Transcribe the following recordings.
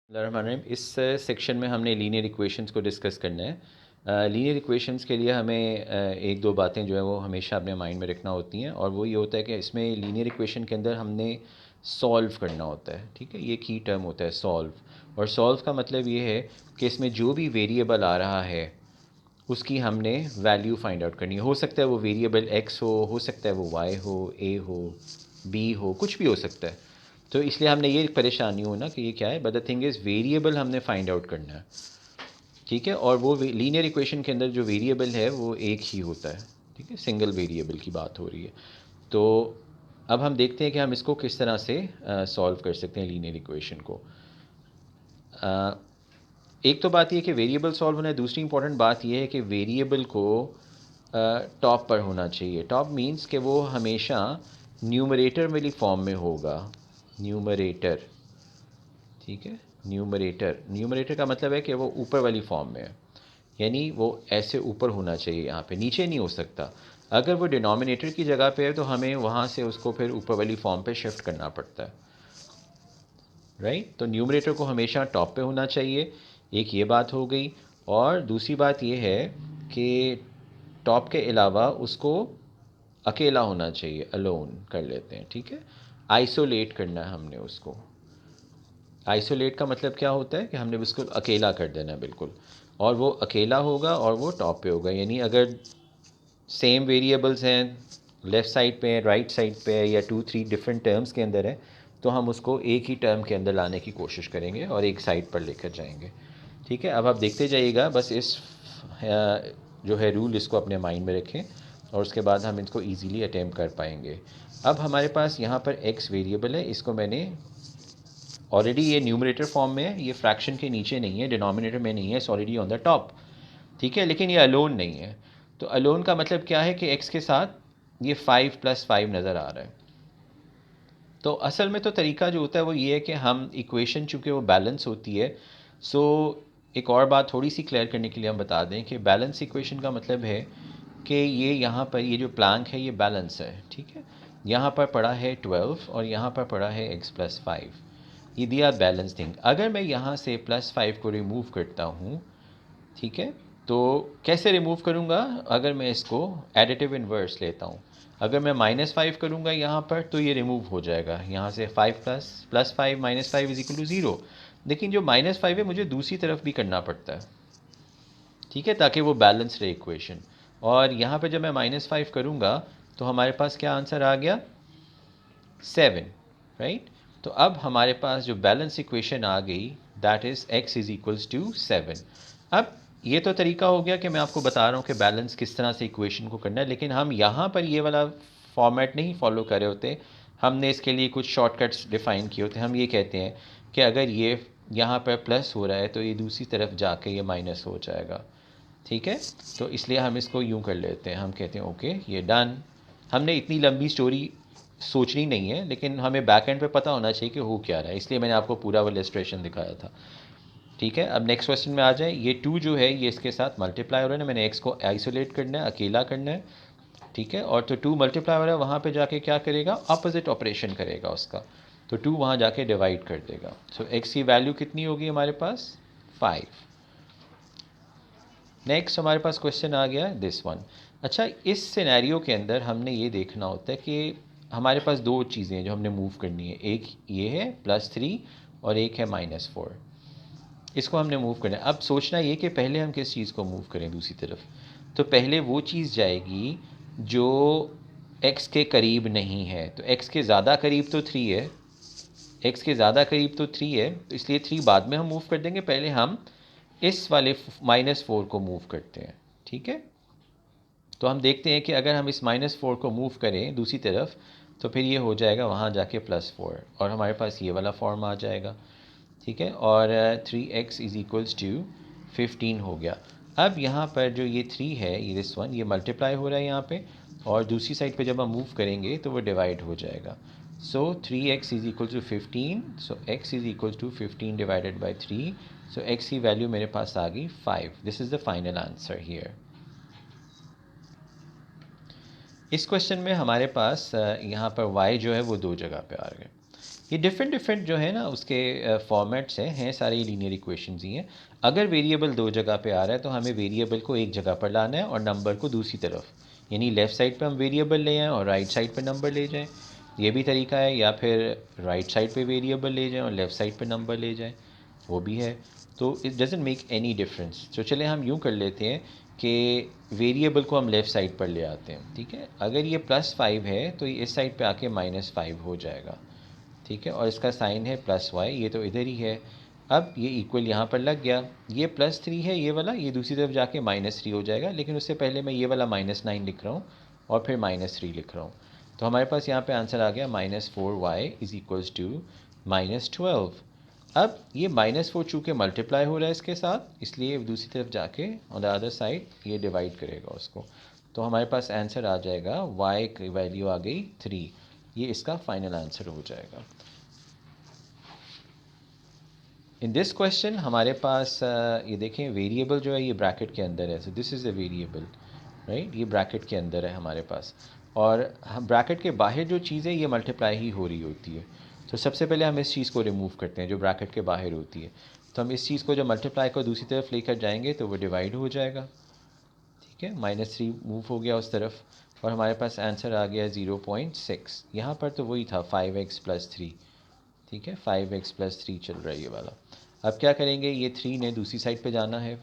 इस सेक्शन में हमने लीनियर इक्वेशंस को डिस्कस करना है। लीनियर इक्वेशंस के लिए हमें एक दो बातें जो है वो हमेशा अपने माइंड में रखना होती हैं, और वो ये होता है कि इसमें लीनियर इक्वेशन के अंदर हमने सॉल्व करना होता है। ठीक है, ये की टर्म होता है सॉल्व। और सॉल्व का मतलब ये है कि इसमें जो भी वेरिएबल आ रहा है उसकी हमने वैल्यू फाइंड आउट करनी है। हो सकता है वो वेरिएबल एक्स हो सकता है वो वाई हो, ए हो, बी हो, कुछ भी हो सकता है। तो इसलिए हमने ये परेशानी हो ना कि ये क्या है, but the thing is variable हमने फाइंड आउट करना है। ठीक है, और वो लीनियर इक्वेशन के अंदर जो वेरिएबल है वो एक ही होता है। ठीक है, सिंगल वेरिएबल की बात हो रही है। तो अब हम देखते हैं कि हम इसको किस तरह से सॉल्व कर सकते हैं लीनियर इक्वेशन को। एक तो बात ये कि वेरिएबल सॉल्व होना है, दूसरी इंपॉर्टेंट बात ये है कि वेरिएबल को टॉप पर होना चाहिए। टॉप मींस कि वो हमेशा न्यूमरेटर वाली फॉर्म में होगा। न्यूमरेटर, ठीक है, न्यूमरेटर। न्यूमरेटर का मतलब है कि वो ऊपर वाली फॉर्म में है, यानी वो ऐसे ऊपर होना चाहिए, यहाँ पे नीचे नहीं हो सकता। अगर वो डिनोमिनेटर की जगह पे है तो हमें वहाँ से उसको फिर ऊपर वाली फॉर्म पे शिफ्ट करना पड़ता है, राइट। तो न्यूमरेटर को हमेशा टॉप पे होना चाहिए, एक ये बात हो गई। और दूसरी बात ये है कि टॉप के अलावा उसको अकेला होना चाहिए, अलोन कर लेते हैं। ठीक है, आइसोलेट करना है हमने उसको। आइसोलेट का मतलब क्या होता है कि हमने उसको अकेला कर देना है बिल्कुल, और वो अकेला होगा और वो टॉप पे होगा। यानी अगर सेम वेरिएबल्स हैं, लेफ़्ट साइड पे है, राइट साइड पे है, या 2-3 डिफरेंट टर्म्स के अंदर है, तो हम उसको एक ही टर्म के अंदर लाने की कोशिश करेंगे और एक साइड पर लेकर जाएंगे। ठीक है, अब आप देखते जाइएगा, बस इस जो है रूल, इसको अपने माइंड में रखें और उसके बाद हम इसको ईजीली अटैम्प्ट कर पाएंगे। अब हमारे पास यहाँ पर x वेरिएबल है, इसको मैंने ऑलरेडी, ये न्यूमरेटर फॉर्म में है, ये फ्रैक्शन के नीचे नहीं है, डिनोमिनेटर में नहीं है, it's already on the top. ठीक है, लेकिन ये अलोन नहीं है। तो अलोन का मतलब क्या है कि x के साथ ये 5 + 5 नज़र आ रहा है। तो असल में तो तरीका जो होता है वो ये है कि हम इक्वेशन, चूँकि वो बैलेंस होती है, सो एक और बात थोड़ी सी क्लियर करने के लिए हम बता दें कि बैलेंस इक्वेशन का मतलब है कि ये यहाँ पर ये जो प्लैंक है ये बैलेंस है। ठीक है, यहाँ पर पड़ा है 12 और यहाँ पर पड़ा है x + 5, ये दिया बैलेंस थिंग। अगर मैं यहाँ से +5 को रिमूव करता हूँ, ठीक है, तो कैसे रिमूव करूँगा? अगर मैं इसको एडिटिव इन्वर्स लेता हूँ, अगर मैं -5 करूँगा यहाँ पर तो ये रिमूव हो जाएगा यहाँ से। 5 + 5 -5 = 0। लेकिन जो -5 है मुझे दूसरी तरफ भी करना पड़ता है, ठीक है, ताकि वो बैलेंस रहे इक्वेशन। और यहाँ पे जब मैं -5 करूँगा तो हमारे पास क्या आंसर आ गया? 7, राइट। तो अब हमारे पास जो बैलेंस इक्वेशन आ गई, दैट इज़ x = 7। अब ये तो तरीका हो गया कि मैं आपको बता रहा हूँ कि बैलेंस किस तरह से इक्वेशन को करना है, लेकिन हम यहाँ पर ये वाला फॉर्मेट नहीं फॉलो कर रहे होते। हमने इसके लिए कुछ शॉर्टकट्स डिफ़ाइन किए होते हैं। हम ये कहते हैं कि अगर ये यहाँ पर प्लस हो रहा है तो ये दूसरी तरफ जाके ये माइनस हो जाएगा। ठीक है, तो इसलिए हम इसको यूँ कर लेते हैं, हम कहते हैं ओके ये डन। हमने इतनी लंबी स्टोरी सोचनी नहीं है, लेकिन हमें बैक एंड पे पता होना चाहिए कि हो क्या रहा है, इसलिए मैंने आपको पूरा वो इलस्ट्रेशन दिखाया था। ठीक है, अब नेक्स्ट क्वेश्चन में आ जाए। ये 2 जो है ये इसके साथ मल्टीप्लाई हो रहा है ना, मैंने x को आइसोलेट करना है, अकेला करना है। ठीक है, और तो 2 मल्टीप्लाई हो रहा है, वहाँ पे जाके क्या करेगा? अपोजिट ऑपरेशन करेगा उसका। तो 2 वहाँ जाके डिवाइड कर देगा। सो x की वैल्यू कितनी होगी हमारे पास? 5। नेक्स्ट हमारे पास क्वेश्चन आ गया दिस वन। अच्छा, इस सिनेरियो के अंदर हमने ये देखना होता है कि हमारे पास दो चीज़ें जो हमने मूव करनी है, एक ये है +3 और एक है -4। इसको हमने मूव करना है। अब सोचना ये कि पहले हम किस चीज़ को मूव करें दूसरी तरफ। तो पहले वो चीज़ जाएगी जो x के करीब नहीं है। तो x के ज़्यादा करीब तो 3 है, x के ज़्यादा करीब तो 3 है, तो इसलिए 3 बाद में हम मूव कर देंगे, पहले हम इस वाले -4 को मूव करते हैं। ठीक है, तो हम देखते हैं कि अगर हम इस -4 को मूव करें दूसरी तरफ तो फिर ये हो जाएगा वहाँ जाके +4 और हमारे पास ये वाला फॉर्म आ जाएगा। ठीक है, और 3x = 15 हो गया। अब यहाँ पर जो ये 3 है, ये दिस वन, ये मल्टीप्लाई हो रहा है यहाँ पे, और दूसरी साइड पे जब हम मूव करेंगे तो वो डिवाइड हो जाएगा। सो 3x = 15, so x = 15 divided by 3। So x की वैल्यू मेरे पास आ गई 5। This is the final answer here. इस क्वेश्चन में हमारे पास यहाँ पर y जो है वो दो जगह पे आ गए। ये डिफरेंट डिफरेंट जो है ना उसके फॉर्मेट्स हैं सारे लीनियर इक्वेशंस ही हैं। अगर वेरिएबल दो जगह पे आ रहा है तो हमें वेरिएबल को एक जगह पर लाना है और नंबर को दूसरी तरफ, यानी लेफ़्ट साइड पे हम वेरिएबल ले आएँ और राइट साइड पे नंबर ले जाएं। ये भी तरीका है, या फिर राइट साइड पे वेरिएबल ले जाएं और लेफ़्ट साइड पे नंबर ले जाएं, वो भी है। तो it doesn't make any difference. तो चले हम यूँ कर लेते हैं कि वेरिएबल को हम लेफ़्ट साइड पर ले आते हैं, ठीक है। अगर ये +5 है तो ये इस साइड पे आके -5 हो जाएगा, ठीक है। और इसका साइन है +y, ये तो इधर ही है। अब ये इक्वल यहाँ पर लग गया। ये +3 है ये वाला, ये दूसरी तरफ जाके -3 हो जाएगा, लेकिन उससे पहले मैं ये वाला -9 लिख रहा हूँ और फिर -3 लिख रहा हूँ। तो हमारे पास यहाँ पे आंसर आ गया -4y इज़ इक्वल्स टू -12। अब ये -4 चूँकि मल्टीप्लाई हो रहा है इसके साथ, इसलिए दूसरी तरफ जाके ऑन द अदर साइड ये डिवाइड करेगा उसको। तो हमारे पास आंसर आ जाएगा y की वैल्यू आ गई 3। ये इसका फाइनल आंसर हो जाएगा। इन दिस क्वेश्चन हमारे पास ये देखें वेरिएबल जो है ये ब्रैकेट के अंदर है, सो this is the variable, right. ये ब्रैकेट के अंदर है हमारे पास, और हम ब्रैकेट के बाहर जो चीज़ है ये मल्टीप्लाई ही हो रही होती है। तो सबसे पहले हम इस चीज़ को रिमूव करते हैं जो ब्रैकेट के बाहर होती है। तो हम इस चीज़ को जब मल्टीप्लाई को दूसरी तरफ लेकर जाएंगे तो वो डिवाइड हो जाएगा, ठीक है। -3 मूव हो गया उस तरफ और हमारे पास आंसर आ गया 0.6। यहाँ पर तो वही था 5x + 3, ठीक है। 5x + 3 चल रहा है ये वाला। अब क्या करेंगे, ये 3 ने दूसरी साइड पे जाना है,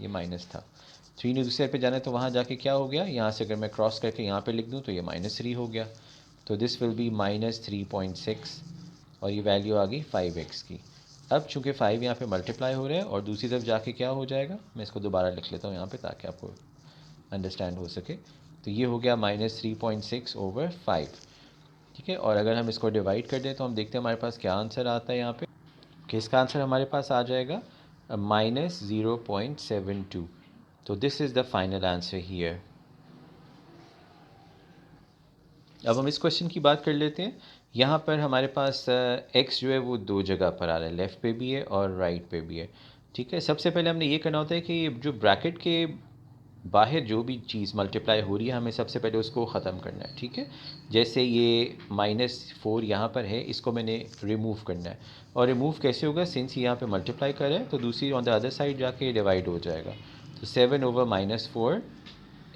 ये माइनस था, 3 ने दूसरी साइड पे जाना है तो वहाँ जाके क्या हो गया, यहाँ से अगर मैं क्रॉस करके यहाँ पे लिख दूँ तो ये -3 हो गया। तो दिस विल बी -3.6 और ये वैल्यू आ गई 5x की। अब चूँकि 5 यहाँ पे मल्टीप्लाई हो रहा है और दूसरी तरफ जाके क्या हो जाएगा, मैं इसको दोबारा लिख लेता हूँ यहाँ पे ताकि आपको अंडरस्टैंड हो सके। तो ये हो गया -3.6/5, ठीक है। और अगर हम इसको डिवाइड कर दें तो हम देखते हैं हमारे पास क्या आंसर आता है यहाँ पे, कि इसका आंसर हमारे पास आ जाएगा -0.72। तो this is the final answer here. अब हम इस क्वेश्चन की बात कर लेते हैं। यहाँ पर हमारे पास x जो है वो दो जगह पर आ रहा है, लेफ़्ट पे भी है और राइट पे भी है, ठीक है। सबसे पहले हमने ये करना होता है कि जो ब्रैकेट के बाहर जो भी चीज़ मल्टीप्लाई हो रही है हमें सबसे पहले उसको ख़त्म करना है, ठीक है। जैसे ये -4 यहाँ पर है, इसको मैंने रिमूव करना है। और रिमूव कैसे होगा, सिंस यहाँ पे मल्टीप्लाई कर रहा है तो दूसरी ऑन द अदर साइड जाके डिवाइड हो जाएगा। तो 7/-4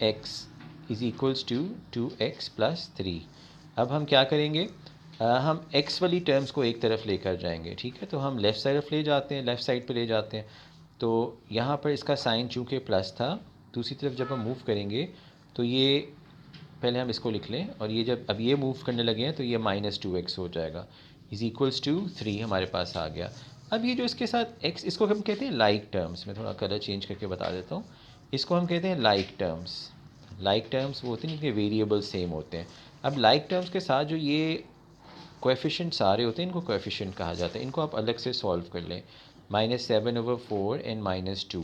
x is equals to 2x + 3। अब हम क्या करेंगे, हम x वाली टर्म्स को एक तरफ लेकर जाएंगे, ठीक है। तो हम लेफ़्ट तरफ ले जाते हैं, लेफ़्ट साइड पे ले जाते हैं। तो यहाँ पर इसका साइन चूँकि प्लस था, दूसरी तरफ जब हम मूव करेंगे तो ये पहले हम इसको लिख लें, और ये जब अब ये मूव करने लगे हैं तो ये -2x हो जाएगा इज़ इक्वल्स टू 3 हमारे पास आ गया। अब ये जो इसके साथ x, इसको हम कहते हैं लाइक टर्म्स। मैं थोड़ा कलर चेंज करके बता देता हूँ। इसको हम कहते हैं लाइक टर्म्स। लाइक टर्म्स वो होते हैं जिनके वेरिएबल सेम होते हैं। अब लाइक टर्म्स के साथ जो ये कोएफिशिएंट सारे होते हैं इनको कोएफिशिएंट कहा जाता है। इनको आप अलग से सॉल्व कर लें, -7/4 एंड -2।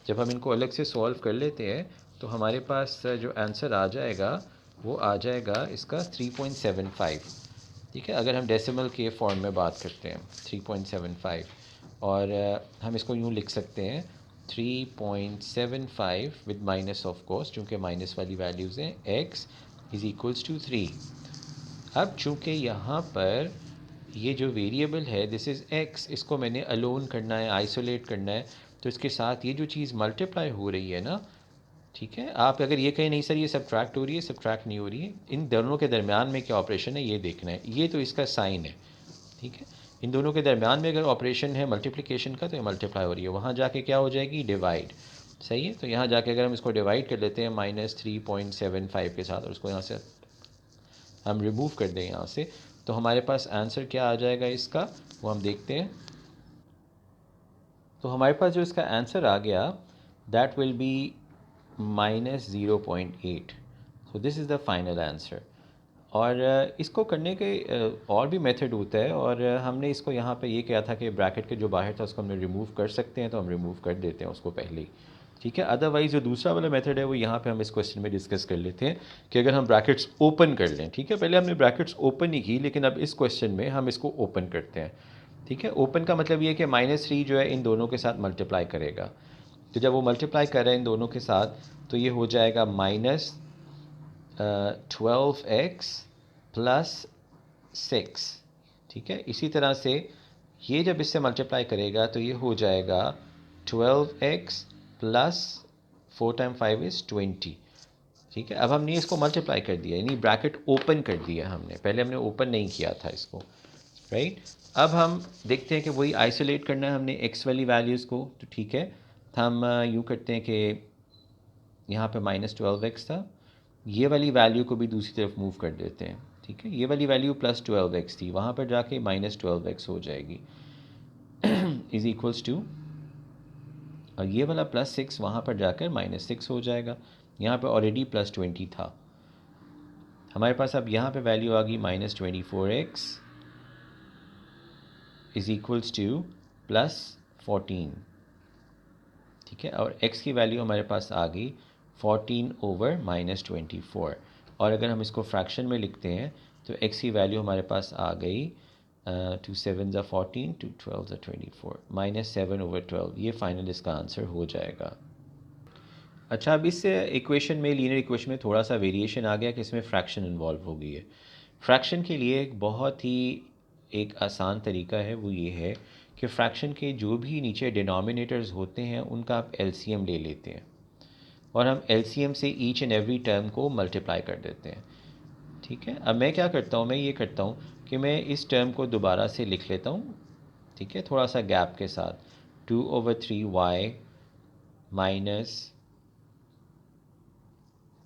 जब हम इनको अलग से सॉल्व कर लेते हैं तो हमारे पास जो आंसर आ जाएगा वो आ जाएगा इसका 3.75, ठीक है। अगर हम डेसिमल के फॉर्म में बात करते हैं 3.75, और हम इसको यूँ लिख सकते हैं 3.75 विद माइनस ऑफ कोर्स, चूँकि माइनस वाली वैल्यूज़ हैं, x इज़ इक्वल्स टू 3। अब चूँकि यहाँ पर ये जो वेरिएबल है दिस इज़ x, इसको मैंने अलोन करना है, आइसोलेट करना है। तो इसके साथ ये जो चीज़ मल्टीप्लाई हो रही है ना, ठीक है। आप अगर ये कहें नहीं सर ये सब्ट्रैक्ट हो रही है, सब्ट्रैक्ट नहीं हो रही है, इन दोनों के दरमियान में क्या ऑपरेशन है ये देखना है। ये तो इसका साइन है, ठीक है। इन दोनों के दरमियान में अगर ऑपरेशन है मल्टीप्लिकेशन का तो ये मल्टीप्लाई हो रही है, वहाँ जाके क्या हो जाएगी, डिवाइड, सही है। तो यहाँ जाके अगर हम इसको डिवाइड कर लेते हैं -3.75 के साथ और उसको यहाँ से हम रिमूव कर दें यहाँ से, तो हमारे पास आंसर क्या आ जाएगा इसका, वो हम देखते हैं। तो हमारे पास जो इसका आंसर आ गया that will be -0.8। So this is the final answer. और इसको करने के और भी मेथड होता है, और हमने इसको यहाँ पे ये किया था कि ब्रैकेट के जो बाहर था उसको हमने रिमूव कर सकते हैं, तो हम रिमूव कर देते हैं उसको पहले ही, ठीक है। अदरवाइज़ जो दूसरा वाला मेथड है वो यहाँ पे हम इस क्वेश्चन में डिस्कस कर लेते हैं कि अगर हम ब्रैकेट्स ओपन कर लें, ठीक है। पहले हमने ब्रैकेट्स ओपन ही की, लेकिन अब इस क्वेश्चन में हम इसको ओपन करते हैं, ठीक है। ओपन का मतलब ये है कि -3 जो है इन दोनों के साथ मल्टीप्लाई करेगा। तो जब वो मल्टीप्लाई कर रहे हैं इन दोनों के साथ तो ये हो जाएगा -12x + 6, ठीक है। इसी तरह से ये जब इससे मल्टीप्लाई करेगा तो ये हो जाएगा 12x प्लस 4 टाइम 5 इज़ 20। ठीक है, अब हमने इसको मल्टीप्लाई कर दिया, यानी ब्रैकेट ओपन कर दिया हमने, पहले हमने ओपन नहीं किया था इसको, राइट। अब हम देखते हैं कि वही आइसोलेट करना है हमने एक्स वाली वैल्यूज़ को, तो ठीक है, हम यूँ करते हैं कि यहाँ पे -12x था, ये वाली वैल्यू को भी दूसरी तरफ मूव कर देते हैं। ठीक है, ये वाली वैल्यू +12x थी, वहाँ पर जाके -12x हो जाएगी इज़ इक्वल्स टू, और ये वाला +6 वहाँ पर जाकर -6 हो जाएगा। यहाँ पे ऑलरेडी +20 था हमारे पास। अब यहाँ पे वैल्यू आ गई -24x इज़ इक्वल्स टू +14। ठीक है, और x की वैल्यू हमारे पास आ गई 14/-24। और अगर हम इसको फ्रैक्शन में लिखते हैं तो x की वैल्यू हमारे पास आ गई 2 7 ज़ा 14, 2 12 ज़ा 24, -7/12। ये फाइनल इसका आंसर हो जाएगा। अच्छा, अब इस इक्वेशन में, लीनियर इक्वेशन में थोड़ा सा वेरिएशन आ गया कि इसमें फ्रैक्शन इन्वॉल्व हो गई है। फ्रैक्शन के लिए एक बहुत ही एक आसान तरीका है, वो ये है कि फ्रैक्शन के जो भी नीचे डिनोमिनेटर्स होते हैं उनका आप एलसीएम ले लेते हैं और हम एलसीएम से ईच एंड एवरी टर्म को मल्टीप्लाई कर देते हैं। ठीक है, अब मैं क्या करता हूँ, मैं ये करता हूँ कि मैं इस टर्म को दोबारा से लिख लेता हूँ, ठीक है, थोड़ा सा गैप के साथ, 2/3y minus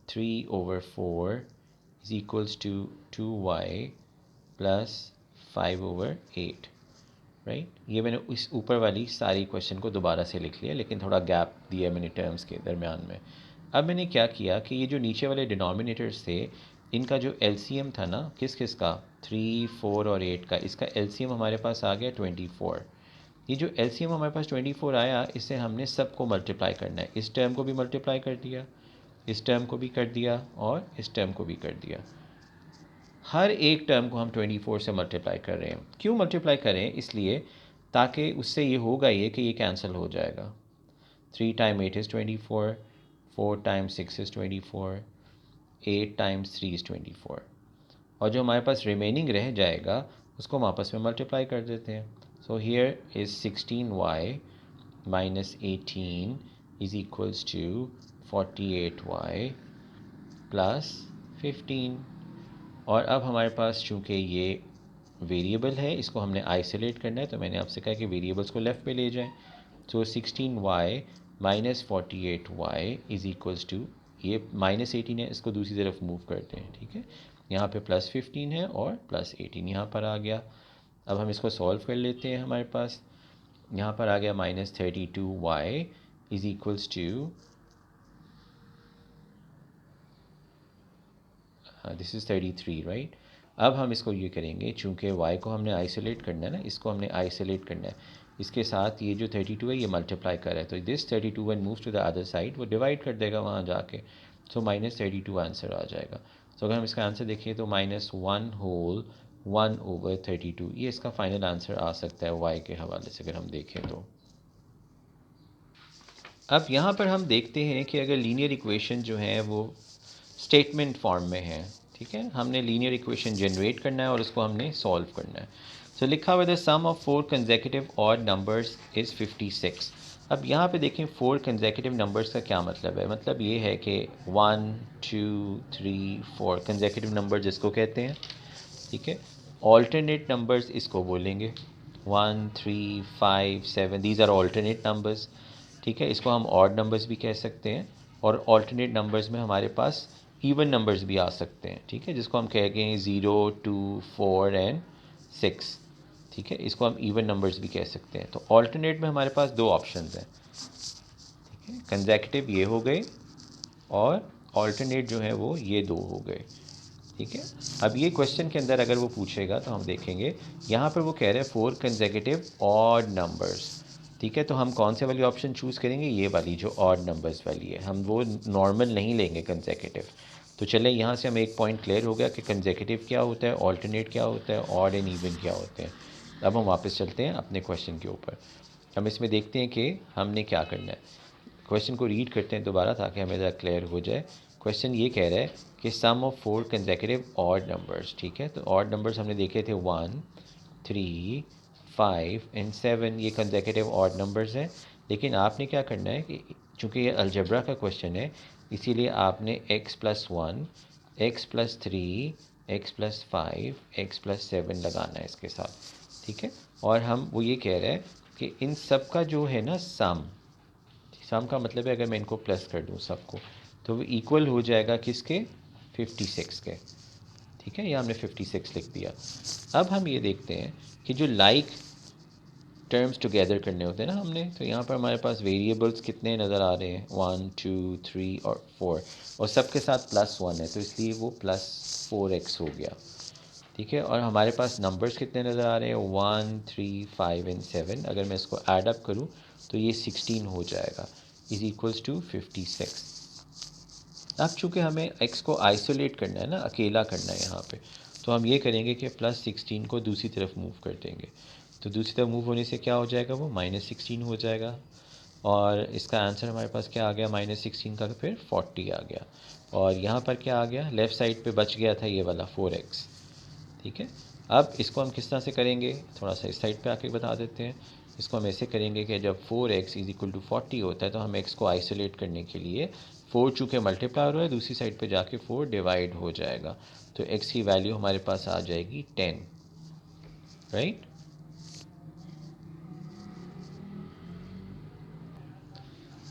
3/4 is equals to 2y plus 5/8, right. ये मैंने इस ऊपर वाली सारी क्वेश्चन को दोबारा से लिख लिया, लेकिन थोड़ा गैप दिया मैंने टर्म्स के दरमियान में। अब मैंने क्या किया कि ये जो नीचे वाले डिनोमिनेटर्स थे, इनका जो एलसीएम था ना, किस किस का, 3, 4 और 8 का, इसका एलसीएम हमारे पास आ गया 24। ये जो एलसीएम हमारे पास 24 आया, इससे हमने सबको मल्टीप्लाई करना है। इस टर्म को भी मल्टीप्लाई कर दिया, इस टर्म को भी कर दिया और इस टर्म को भी कर दिया। हर एक टर्म को हम 24 से मल्टीप्लाई कर रहे हैं। क्यों मल्टीप्लाई करें? इसलिए ताकि उससे ये होगा ये कि ये कैंसिल हो जाएगा। 3 time 8 is 24, 4 time 6 is 24, 8 times 3 is 24, और जो हमारे पास रिमेनिंग रह जाएगा उसको हम आपस में मल्टीप्लाई कर देते हैं। So here is 16y minus 18 is equals to 48y plus 15। और अब हमारे पास चूँकि ये वेरिएबल है, इसको हमने आइसोलेट करना है, तो मैंने आपसे कहा कि वेरिएबल्स को लेफ़्ट पे ले जाएं। So 16y minus 48y is equals to, ये -18 है, इसको दूसरी तरफ मूव करते हैं। ठीक है, यहाँ पे +15 है और +18 यहाँ पर आ गया। अब हम इसको सॉल्व कर लेते हैं। हमारे पास यहाँ पर आ गया -32y is equals to, this is 33, right. अब हम इसको ये करेंगे, चूँकि y को हमने आइसोलेट करना है ना, इसको हमने आइसोलेट करना है, इसके साथ ये जो 32 है ये मल्टीप्लाई कर रहा है, तो this 32 one moves to the other side, वो डिवाइड कर देगा वहाँ जाके, सो -32 आंसर आ जाएगा। सो अगर हम इसका आंसर देखें तो -1 होल 1/32, ये इसका फाइनल आंसर आ सकता है y के हवाले से अगर हम देखें तो। अब यहाँ पर हम देखते हैं कि अगर लीनियर इक्वेशन जो है वो स्टेटमेंट फॉर्म में है, ठीक है, हमने लीनियर इक्वेशन जनरेट करना है और उसको हमने सॉल्व करना है। सो लिखा हुआ the sum of 4 consecutive odd numbers is 56। अब यहाँ पे देखें 4 कंसेक्यूटिव नंबर्स का क्या मतलब है। मतलब ये है कि 1 2 3 4 कंसेक्यूटिव नंबर जिसको कहते हैं, ठीक है। ऑल्टरनेट नंबर्स इसको बोलेंगे, 1 3 5 7, दीज आर ऑल्टरनेट नंबर्स। ठीक है, इसको हम ऑड नंबर्स भी कह सकते हैं, और ऑल्टरनेट नंबर्स में हमारे पास इवन नंबर्स भी आ सकते हैं। ठीक है, जिसको हम कहेंगे 0 2 4 एंड 6। ठीक है, इसको हम इवन नंबर्स भी कह सकते हैं। तो ऑल्टरनेट में हमारे पास दो ऑप्शंस हैं, ठीक है, कंसेक्यूटिव ये हो गए और ऑल्टरनेट जो है वो ये दो हो गए। ठीक है, अब ये क्वेश्चन के अंदर अगर वो पूछेगा तो हम देखेंगे यहाँ पर वो कह रहे हैं 4 कंसेक्यूटिव ऑड नंबर्स। ठीक है, तो हम कौन से वाली ऑप्शन चूज़ करेंगे, ये वाली जो ऑड नंबर्स वाली है, हम वो नॉर्मल नहीं लेंगे कंसेक्यूटिव। तो चले यहाँ से हमें एक पॉइंट क्लियर हो गया कि कंसेक्यूटिव क्या होता है, ऑल्टरनेट क्या होता है, ऑड एंड इवन क्या होते हैं। अब हम वापस चलते हैं अपने क्वेश्चन के ऊपर। हम इसमें देखते हैं कि हमने क्या करना है। क्वेश्चन को रीड करते हैं दोबारा ताकि हमें ज़रा क्लियर हो जाए। क्वेश्चन ये कह रहा है कि सम ऑफ 4 कंसेक्यूटिव ऑड नंबर्स। ठीक है, तो ऑड नंबर्स हमने देखे थे 1 3, 5 एंड 7 ये कंसेक्यूटिव ऑड नंबर्स हैं। लेकिन आपने क्या करना है कि चूँकि ये अलजेब्रा का क्वेश्चन है, इसीलिए आपने x+1, x+3, x+5, x+7 लगाना है इसके साथ, ठीक है। और हम वो ये कह रहे हैं कि इन सब का जो है ना सम का मतलब है अगर मैं इनको प्लस कर दूँ सबको, तो वो इक्वल हो जाएगा किसके, 56 के, ठीक है। यहाँ हमने 56 लिख दिया। अब हम ये देखते हैं कि जो लाइक टर्म्स टुगेदर करने होते हैं ना हमने, तो यहाँ पर हमारे पास वेरिएबल्स कितने नज़र आ रहे हैं, 1, 2, 3 और 4, और सबके साथ +1 है, तो इसलिए वो +4x हो गया, ठीक है। और हमारे पास नंबर्स कितने नज़र आ रहे हैं, 1, 3, 5 एंड 7। अगर मैं इसको ऐड अप करूँ तो ये 16 हो जाएगा, इज़ इक्वल्स टू 56। अब चूँकि हमें x को आइसोलेट करना है ना, अकेला करना है यहाँ पे, तो हम ये करेंगे कि +16 को दूसरी तरफ मूव कर देंगे। तो दूसरी तरफ मूव होने से क्या हो जाएगा, वो -16 हो जाएगा। और इसका आंसर हमारे पास क्या आ गया, -16 का फिर 40 आ गया। और यहाँ पर क्या आ गया, लेफ़्ट साइड पे बच गया था ये वाला 4x, ठीक है। अब इसको हम किस तरह से करेंगे, थोड़ा सा इस साइड पे आके बता देते हैं। इसको हम ऐसे करेंगे कि जब 4x इज़ इक्वल टू 40 होता है, तो हम x को आइसोलेट करने के लिए 4 चूँकि मल्टीप्लाई हो रहा है, दूसरी साइड पे जाके 4 डिवाइड हो जाएगा, तो x की वैल्यू हमारे पास आ जाएगी 10, राइट।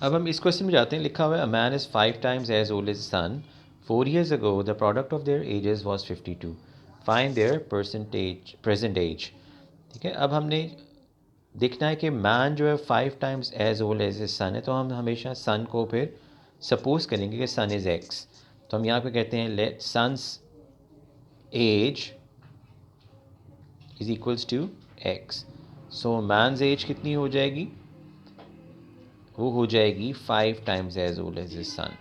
अब हम इस क्वेश्चन में जाते हैं। लिखा हुआ है, a man is 5 times as old as son, 4 years ago the product of their ages was 52, find their present age, ठीक है। अब हमने देखना है कि मैन जो है 5 times as old as a son है, तो हम हमेशा सन को फिर सपोज करेंगे कि सन इज़ एक्स, तो हम यहाँ पे कहते हैं let son's age is equals to x. So man's age कितनी हो जाएगी, वो हो जाएगी 5 times as old as a son.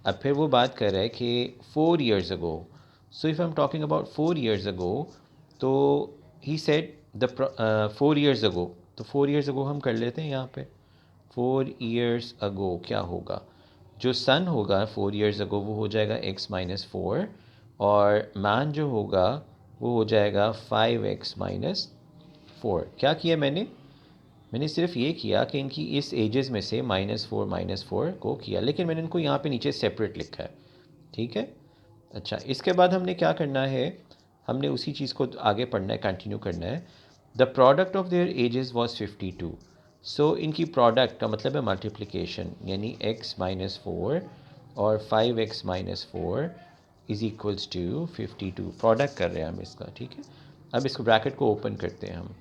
अब फिर वो बात कर रहा है कि 4 years ago, so if I am talking about 4 years ago, तो he said the 4 years ago, तो 4 years ago हम कर लेते हैं यहाँ पे। 4 years ago क्या होगा, जो सन होगा 4 years ago वो हो जाएगा x-4, और मैन जो होगा वो हो जाएगा 5x-4। क्या किया मैंने सिर्फ ये किया कि इनकी इस एजेस में से -4 को किया, लेकिन मैंने इनको यहाँ पे नीचे सेपरेट लिखा है, ठीक है। अच्छा, इसके बाद हमने क्या करना है, हमने उसी चीज़ को आगे पढ़ना है, कंटिन्यू करना है। The product of their ages was 52, सो इनकी प्रोडक्ट का मतलब है मल्टीप्लिकेशन, यानी x-4 और 5x-4 is equals to 52, product कर रहे हैं हम इसका, ठीक है। अब इसको ब्रैकेट को ओपन करते हैं हम,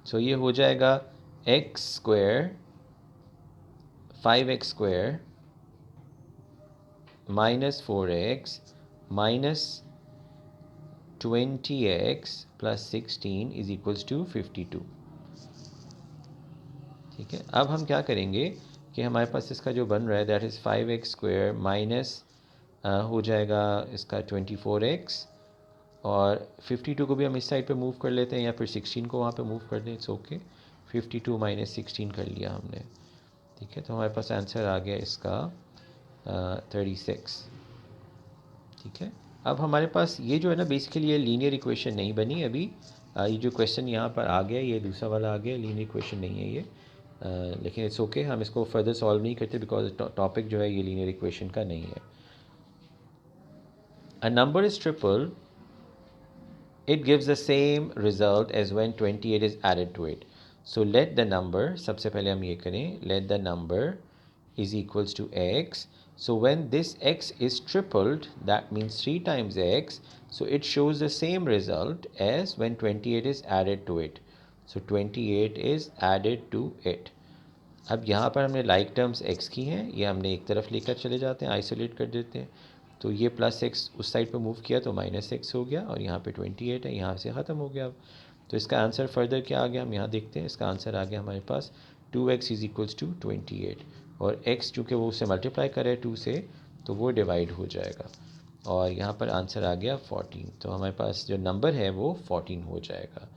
सो ये हो जाएगा x² 5x² -4x -20x + 16 is equals to 52, ठीक है। अब हम क्या करेंगे कि हमारे पास इसका जो बन रहा है दैट इज़ 5x² माइनस हो जाएगा इसका 24x, और 52 को भी हम इस साइड पे मूव कर लेते हैं, या फिर 16 को वहाँ पे मूव कर दें, इट्स ओके। 52 - 16 कर लिया हमने, ठीक है। तो हमारे पास आंसर आ गया इसका 36, ठीक है। अब हमारे पास ये जो है ना, बेसिकली ये लीनियर इक्वेशन नहीं बनी अभी। ये जो क्वेश्चन यहाँ पर आ गया, ये दूसरा वाला आ गया, लीनियर इक्वेशन नहीं है ये, लेकिन इट्स ओके, हम इसको फर्दर सॉल्व नहीं करते बिकॉज टॉपिक जो है ये लीनियर इक्वेशन का नहीं है। A number is triple, it gives the same result as when 28 is added to it. So let the number, सबसे पहले हम ये करें, let the number is equals to x. So when this x is tripled, that means 3 times x, so it shows the same result as when 28 is added to it. So 28 is added to it. अब यहाँ पर हमने like terms x की हैं, ये हमने एक तरफ लेकर चले जाते हैं, आइसोलेट कर देते हैं। तो ये +x उस साइड पर मूव किया तो -x हो गया, और यहाँ पे 28 है, यहाँ से ख़त्म हो गया अब। तो इसका आंसर फर्दर क्या आ गया, हम यहाँ देखते हैं। इसका आंसर आ गया हमारे पास 2x इज़ इक्वल्स टू 28, और x चूँकि वो उससे मल्टीप्लाई करे 2 से, तो वो डिवाइड हो जाएगा, और यहाँ पर आंसर आ गया 14। तो हमारे पास जो नंबर है वो 14 हो जाएगा।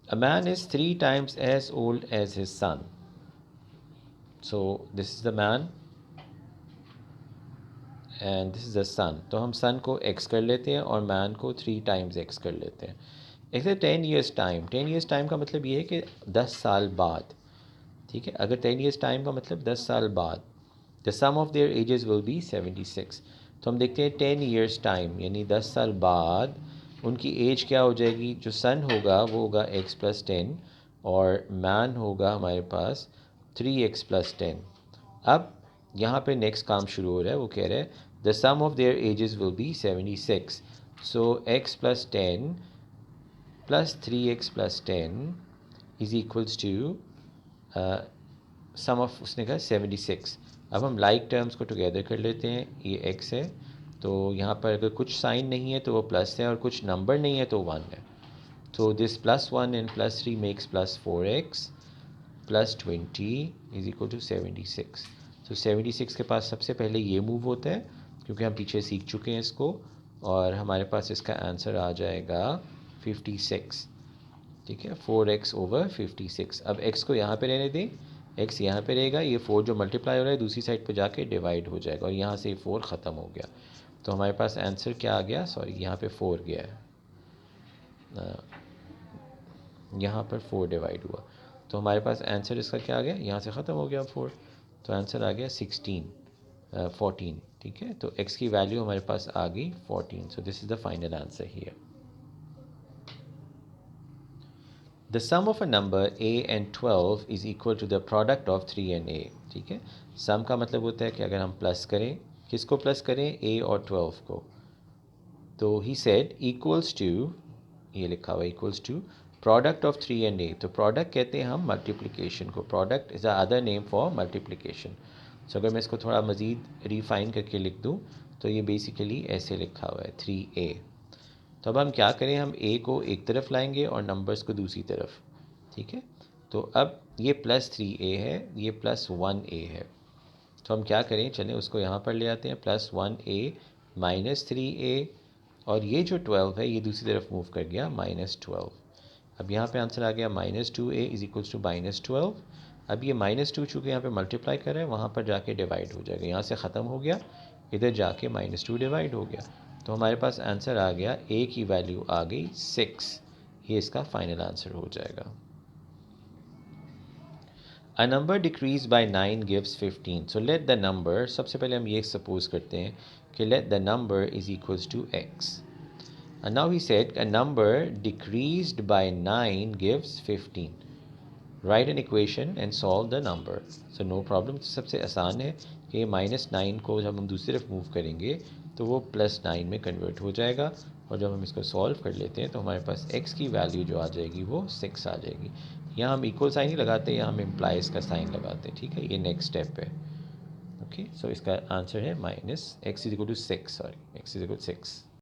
A man is 3 times as old as his son, so this is the man and this is the son. तो हम सन को x कर लेते हैं और मैन को 3 टाइम्स x कर लेते हैं। ऐसे 10 ईयर्स टाइम, 10 ईयर्स टाइम का मतलब ये है कि 10 साल बाद, ठीक है। अगर 10 ईयर्स टाइम का मतलब 10 साल बाद, the sum of their ages will be 76। तो हम देखते हैं 10 ईयर्स टाइम यानी 10 साल बाद उनकी एज क्या हो जाएगी। जो सन होगा वो होगा x प्लस 10 और मैन होगा हमारे पास 3x प्लस 10। अब यहाँ पे नेक्स्ट काम शुरू हो रहा है, वो कह रहा है the sum of their ages will be 76। So x plus 10 plus 3x plus 10 is equals to sum of, उसने कहा 76। अब हम लाइक टर्म्स को टुगेदर कर लेते हैं। ये x है तो यहाँ पर अगर कुछ साइन नहीं है तो वो प्लस है और कुछ नंबर नहीं है तो 1 है। तो this plus 1 and plus 3 makes plus 4x plus 20 is equal to 76। तो 76 के पास सबसे पहले ये मूव होता है क्योंकि हम पीछे सीख चुके हैं इसको, और हमारे पास इसका आंसर आ जाएगा 56। ठीक है, 4x ओवर 56। अब x को यहाँ पे रहने दें, x यहाँ पे रहेगा, ये 4 जो मल्टीप्लाई हो रहा है दूसरी साइड पे जाके डिवाइड हो जाएगा और यहाँ से 4 ख़त्म हो गया। तो हमारे पास आंसर क्या आ गया, सॉरी यहाँ पे 4 गया है, यहाँ पर 4 डिवाइड हुआ तो हमारे पास आंसर इसका क्या आ गया, यहाँ से ख़त्म हो गया 4। तो आंसर आ गया 14। ठीक है, तो x की वैल्यू हमारे पास आ गई 14। सो this is the final answer here. The sum of a number a and 12 is equal to the product of 3 and a। ठीक है, सम का मतलब होता है कि अगर हम प्लस करें, किसको प्लस करें, a और 12 को। तो ही सेड इक्वल्स टू, ये लिखा हुआ equals to product of 3 and a। तो प्रोडक्ट कहते हैं हम मल्टीप्लिकेशन को, product is a other name for multiplication. So अगर मैं इसको थोड़ा मज़ीद रिफाइन करके लिख दूँ तो ये बेसिकली ऐसे लिखा हुआ है 3a। तो अब हम क्या करें, हम a को एक तरफ लाएंगे और नंबर्स को दूसरी तरफ। ठीक है, तो अब ये प्लस 3a है, ये प्लस 1a है। तो हम क्या करें, चलें उसको यहाँ पर ले आते हैं, प्लस 1a माइनस 3a, और ये जो 12 है ये दूसरी तरफ मूव कर गया -12। अब यहाँ पे आंसर आ गया -2a इज इक्वल्स टू -12। अब ये -2 चूँकि यहाँ पे मल्टीप्लाई कर रहे हैं, वहाँ पर जाके डिवाइड हो जाएगा, यहाँ से ख़त्म हो गया, इधर जाके -2 डिवाइड हो गया। तो हमारे पास आंसर आ गया, a की वैल्यू आ गई 6। ये इसका फाइनल आंसर हो जाएगा। A number decreased by 9 gives 15। So let the number, सबसे पहले हम ये सपोज करते हैं कि let the number is equals to x। And now he said a number decreased by 9 gives 15। Write an equation and solve the number। So no problem। तो सबसे आसान है कि -9 को जब हम दूसरी तरफ मूव करेंगे तो वो +9 में कन्वर्ट हो जाएगा, और जब हम इसको सॉल्व कर लेते हैं तो हमारे पास x की वैल्यू जो आ जाएगी वो 6 आ जाएगी। यहाँ हम इक्वल साइन ही लगाते हैं, यहाँ हम इम्प्लाइज का साइन लगाते हैं। ठीक है, ये नेक्स्ट स्टेप है। ओके, सो इसका आंसर है -x is equal to 6, sorry x is equal 6।